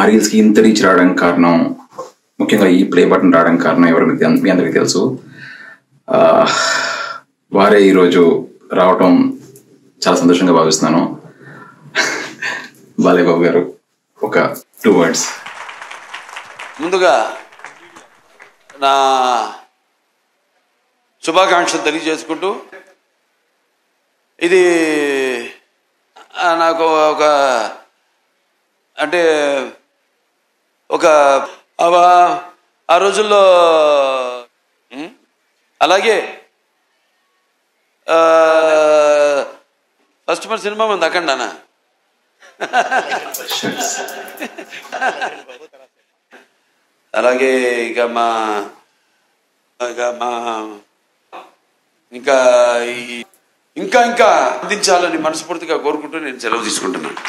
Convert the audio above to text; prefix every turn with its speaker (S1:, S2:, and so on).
S1: నా రీల్స్కి ఇంత రీచ్ రావడానికి కారణం, ముఖ్యంగా ఈ ప్లే బటన్ రావడానికి కారణం ఎవరు మీ అందరికీ తెలుసు. వారే ఈరోజు రావటం చాలా సంతోషంగా భావిస్తున్నాను. బాలయ్య బాబు గారు, ఒక 2 words.
S2: ముందుగా నా శుభాకాంక్షలు తెలియజేసుకుంటూ, ఇది నాకు ఒక అంటే ఒక ఆ రోజుల్లో అలాగే ఫస్ట్ మన సినిమా మంది అఖండానా అలాగే ఇక మా ఇంకా ఇంకా అందించాలని మనస్ఫూర్తిగా కోరుకుంటూ నేను సెలవు తీసుకుంటున్నాను.